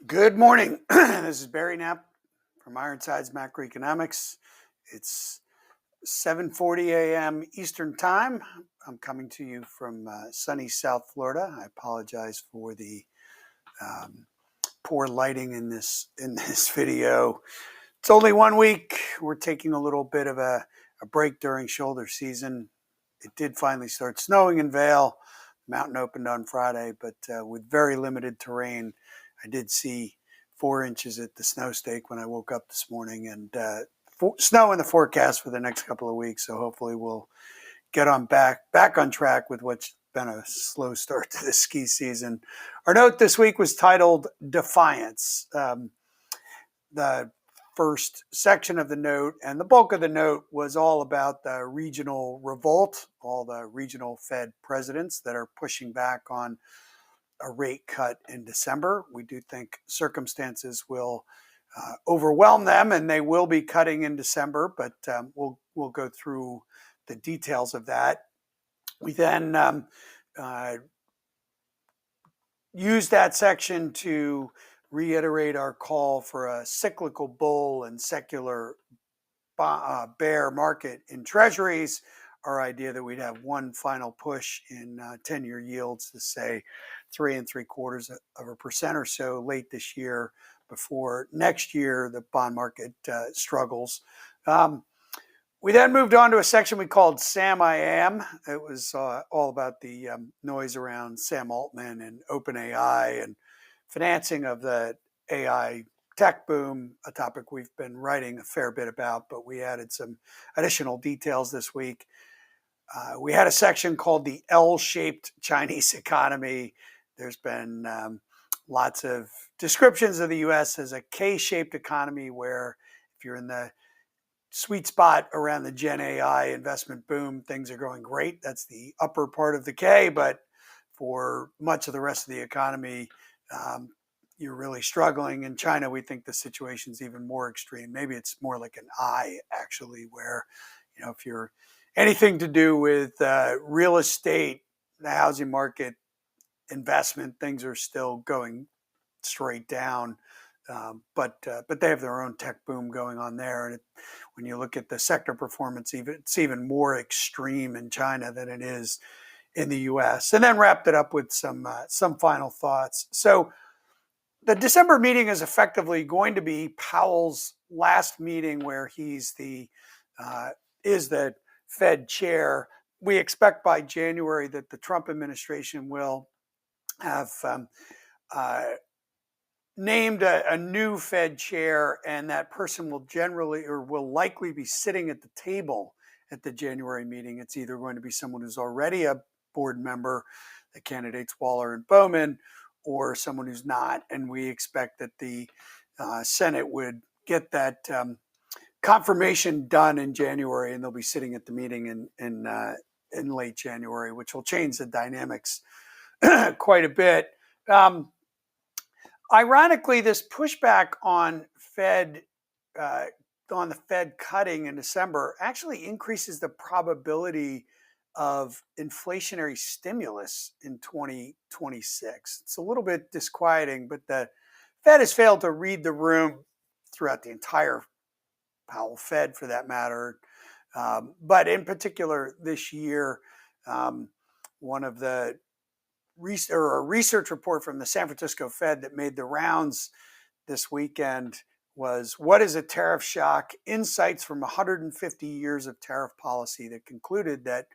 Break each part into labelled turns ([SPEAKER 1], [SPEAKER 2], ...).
[SPEAKER 1] Good morning. This is Barry Knapp from Ironsides Macroeconomics. It's 7:40 a.m. Eastern Time. I'm coming to you from sunny South Florida. I apologize for the poor lighting in this video. It's only 1 week. We're taking a little bit of a break during shoulder season. It did finally start snowing in Vail. The mountain opened on Friday, but with very limited terrain. I did see 4 inches at the snow stake when I woke up this morning, and snow in the forecast for the next couple of weeks. So hopefully we'll get on back on track with what's been a slow start to the ski season. Our note this week was titled Defiance. The first section of the note and the bulk of the note was all about the regional revolt, all the regional Fed presidents that are pushing back on a rate cut in December. We do think circumstances will overwhelm them, and they will be cutting in December, but we'll go through the details of that. We then use that section to reiterate our call for a cyclical bull and secular bear market in treasuries, our idea that we'd have one final push in 10-year yields to say 3.75% or so late this year before next year the bond market struggles. We then moved on to a section we called Sam I Am. It was all about the noise around Sam Altman and OpenAI and financing of the AI tech boom, a topic we've been writing a fair bit about, but we added some additional details this week. We had a section called the L-shaped Chinese economy. There's been lots of descriptions of the U.S. as a K-shaped economy where if you're in the sweet spot around the Gen AI investment boom, things are going great. That's the upper part of the K, but for much of the rest of the economy, you're really struggling. In China, we think the situation's even more extreme. Maybe it's more like an I, actually, where, if you're anything to do with real estate, the housing market, investment, things are still going straight down. But they have their own tech boom going on there. And when you look at the sector performance, it's even more extreme in China than it is in the U.S. And then wrapped it up with some final thoughts. So the December meeting is effectively going to be Powell's last meeting where he's is the Fed chair. We expect by January that the Trump administration will have named a new Fed chair, and that person will likely be sitting at the table at the January meeting. It's either going to be someone who's already a board member, the candidates Waller and Bowman, or someone who's not. And we expect that the Senate would get that confirmation done in January, and they'll be sitting at the meeting in late January, which will change the dynamics quite a bit. Ironically, this pushback on the Fed cutting in December actually increases the probability of inflationary stimulus in 2026. It's a little bit disquieting, but the Fed has failed to read the room throughout the entire Powell Fed, for that matter. But in particular, this year, one of the a research report from the San Francisco Fed that made the rounds this weekend was "What is a tariff shock? Insights from 150 years of tariff policy," that concluded that,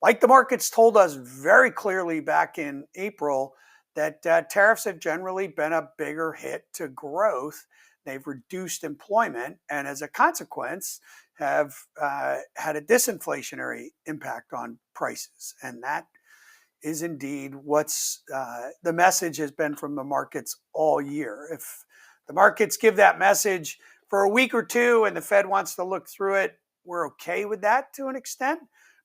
[SPEAKER 1] like the markets told us very clearly back in April, that tariffs have generally been a bigger hit to growth. They've reduced employment, and as a consequence, have had a disinflationary impact on prices. And that is indeed what's the message has been from the markets all year. If the markets give that message for a week or two and the Fed wants to look through it, we're okay with that to an extent.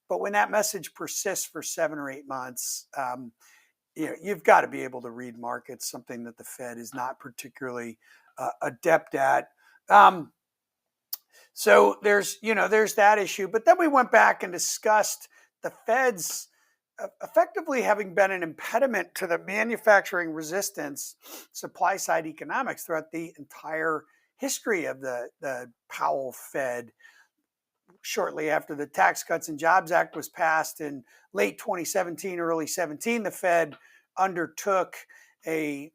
[SPEAKER 1] But when that message persists for 7 or 8 months, you've got to be able to read markets, something that the Fed is not particularly adept at. So there's that issue. But then we went back and discussed the Fed's effectively having been an impediment to the manufacturing resistance supply side economics throughout the entire history of the Powell Fed. Shortly after the Tax Cuts and Jobs Act was passed in late 2017, early 17, the Fed undertook a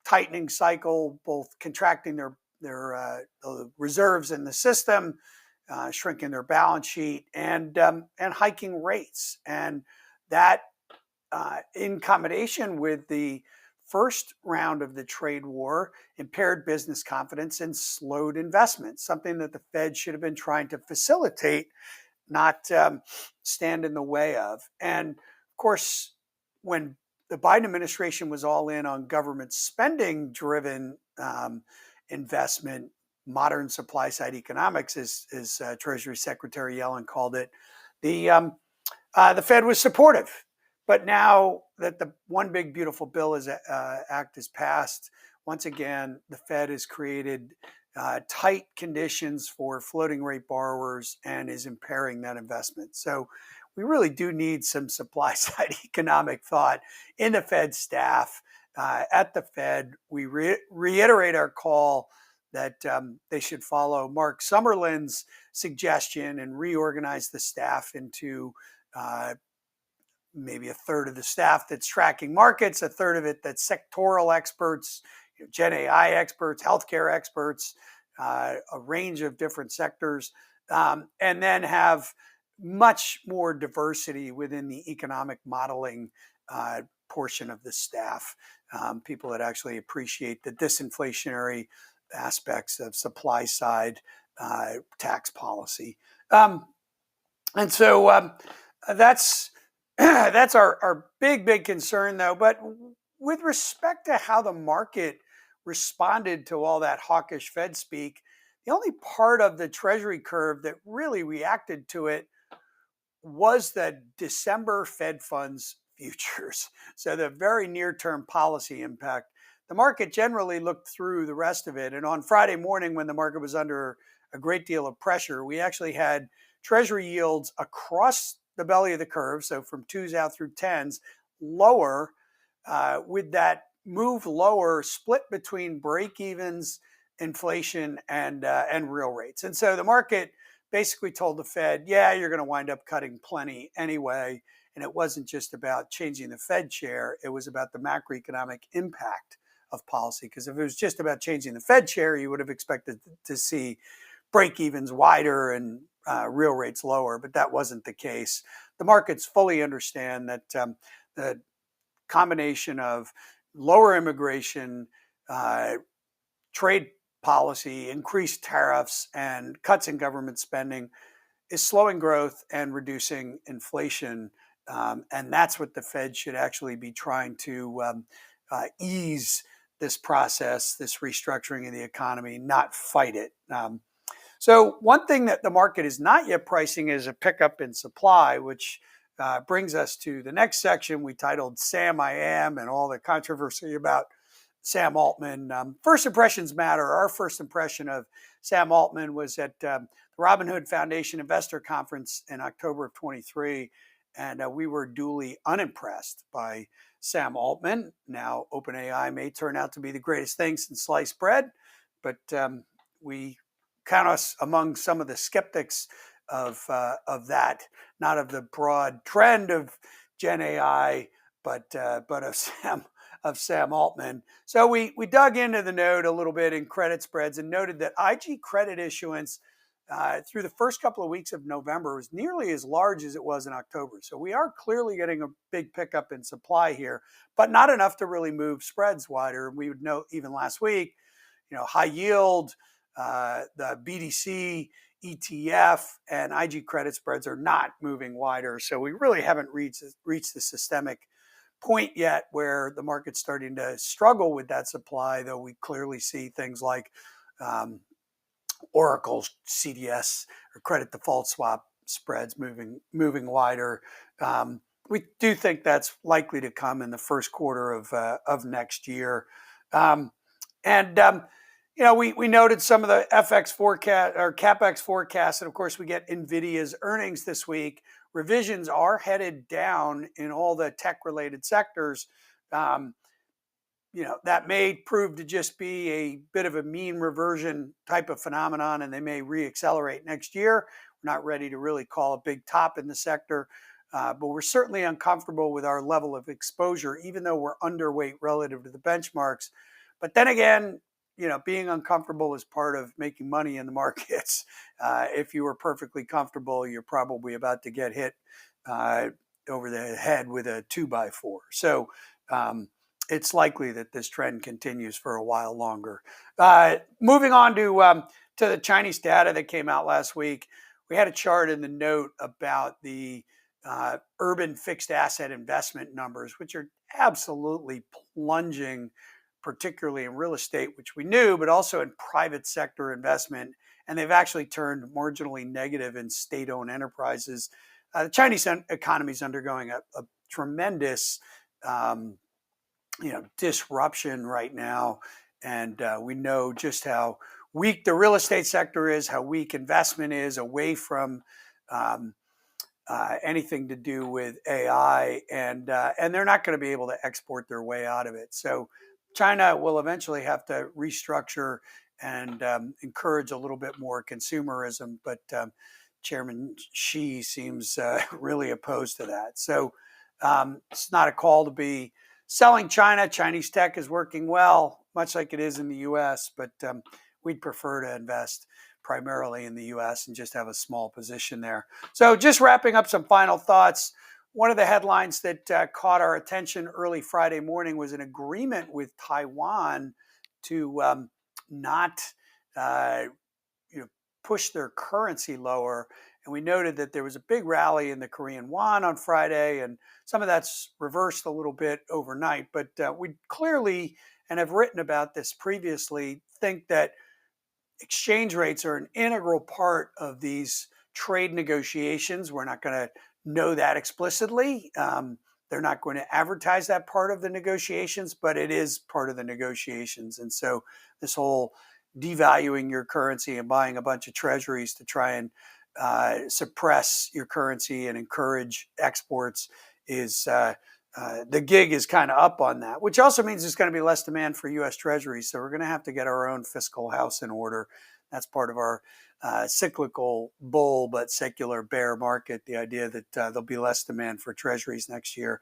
[SPEAKER 1] tightening cycle, both contracting their reserves in the system, shrinking their balance sheet, and hiking rates. And that, in combination with the first round of the trade war, impaired business confidence and slowed investment, something that the Fed should have been trying to facilitate, not stand in the way of. And of course, when the Biden administration was all in on government spending driven investment, modern supply side economics, as Treasury Secretary Yellen called it, the Fed was supportive. But now that the One Big Beautiful Bill Act is passed, once again, the Fed has created tight conditions for floating rate borrowers and is impairing that investment. So we really do need some supply side economic thought in the Fed staff. At the Fed, we reiterate our call that they should follow Mark Summerlin's suggestion and reorganize the staff into maybe a third of the staff that's tracking markets, a third of it that's sectoral experts, Gen AI experts, healthcare experts, a range of different sectors, and then have much more diversity within the economic modeling portion of the staff. People that actually appreciate the disinflationary aspects of supply side tax policy. And so that's that's our big concern, though. But with respect to how the market responded to all that hawkish Fed speak, the only part of the Treasury curve that really reacted to it was the December Fed funds futures. So the very near-term policy impact. The market generally looked through the rest of it. And on Friday morning, when the market was under a great deal of pressure, we actually had Treasury yields across the belly of the curve, so from 2s out through 10s, lower, with that move lower split between break-evens, inflation, and real rates. And so the market basically told the Fed, yeah, you're going to wind up cutting plenty anyway. And it wasn't just about changing the Fed chair, it was about the macroeconomic impact of policy. Because if it was just about changing the Fed chair, you would have expected to see break-evens wider and real rates lower, but that wasn't the case. The markets fully understand that the combination of lower immigration, trade policy, increased tariffs, and cuts in government spending is slowing growth and reducing inflation. And that's what the Fed should actually be trying to ease this process, this restructuring of the economy, not fight it. So one thing that the market is not yet pricing is a pickup in supply, which brings us to the next section we titled Sam I Am and all the controversy about Sam Altman. First impressions matter. Our first impression of Sam Altman was at the Robinhood Foundation Investor Conference in October of 23, and we were duly unimpressed by Sam Altman. Now, OpenAI may turn out to be the greatest thing since sliced bread, but we count us among some of the skeptics of that, not of the broad trend of Gen AI, but of Sam Altman. So we dug into the note a little bit in credit spreads and noted that IG credit issuance through the first couple of weeks of November was nearly as large as it was in October. So we are clearly getting a big pickup in supply here, but not enough to really move spreads wider. We would note even last week, high yield, the BDC, ETF, and IG credit spreads are not moving wider. So we really haven't reached the systemic point yet where the market's starting to struggle with that supply, though we clearly see things like Oracle's CDS or credit default swap spreads moving wider. We do think that's likely to come in the first quarter of next year. We noted some of the FX forecast or CapEx forecasts, and of course we get NVIDIA's earnings this week, revisions are headed down in all the tech-related sectors. Um, that may prove to just be a bit of a mean reversion type of phenomenon, and they may reaccelerate next year. We're not ready to really call a big top in the sector, but we're certainly uncomfortable with our level of exposure, even though we're underweight relative to the benchmarks. But then again, being uncomfortable is part of making money in the markets. If you were perfectly comfortable, you're probably about to get hit over the head with a 2x4. So, it's likely that this trend continues for a while longer. Moving on to the Chinese data that came out last week, we had a chart in the note about the urban fixed asset investment numbers, which are absolutely plunging, particularly in real estate, which we knew, but also in private sector investment. And they've actually turned marginally negative in state-owned enterprises. The Chinese economy is undergoing a tremendous disruption right now, and we know just how weak the real estate sector is, how weak investment is away from anything to do with AI, and they're not going to be able to export their way out of it. So China will eventually have to restructure and encourage a little bit more consumerism, but Chairman Xi seems really opposed to that. So it's not a call to be selling China. Chinese tech is working well, much like it is in the U.S., but we'd prefer to invest primarily in the U.S. and just have a small position there. So just wrapping up some final thoughts. One of the headlines that caught our attention early Friday morning was an agreement with Taiwan to not push their currency lower. And we noted that there was a big rally in the Korean won on Friday, and some of that's reversed a little bit overnight. But we clearly, and have written about this previously, think that exchange rates are an integral part of these trade negotiations. We're not going to know that explicitly. They're not going to advertise that part of the negotiations, but it is part of the negotiations. And so this whole devaluing your currency and buying a bunch of treasuries to try and suppress your currency and encourage exports is the gig is kind of up on that, which also means there's going to be less demand for U.S. treasuries. So we're going to have to get our own fiscal house in order. That's part of our cyclical bull but secular bear market, the idea that there'll be less demand for treasuries next year.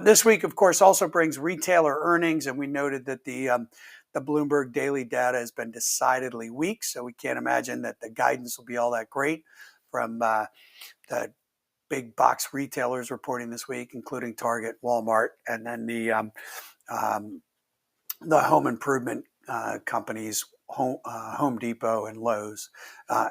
[SPEAKER 1] This week, of course, also brings retailer earnings, and we noted that the Bloomberg daily data has been decidedly weak, so we can't imagine that the guidance will be all that great from the big box retailers reporting this week, including Target, Walmart, and then the home improvement companies, Home Depot and Lowe's,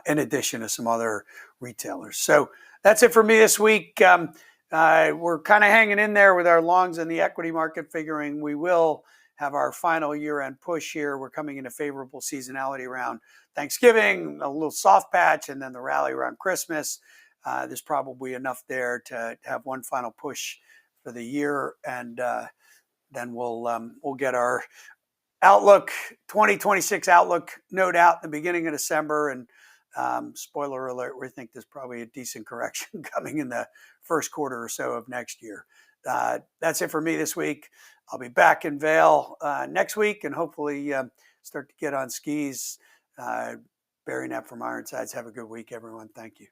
[SPEAKER 1] in addition to some other retailers. So that's it for me this week. We're kind of hanging in there with our longs in the equity market, figuring we will have our final year-end push here. We're coming into favorable seasonality around Thanksgiving, a little soft patch, and then the rally around Christmas. There's probably enough there to have one final push for the year, and then we'll get our outlook, 2026 outlook, no doubt, in the beginning of December. And spoiler alert, we think there's probably a decent correction coming in the first quarter or so of next year. That's it for me this week. I'll be back in Vail next week, and hopefully start to get on skis. Barry Knapp from Ironsides. Have a good week, everyone. Thank you.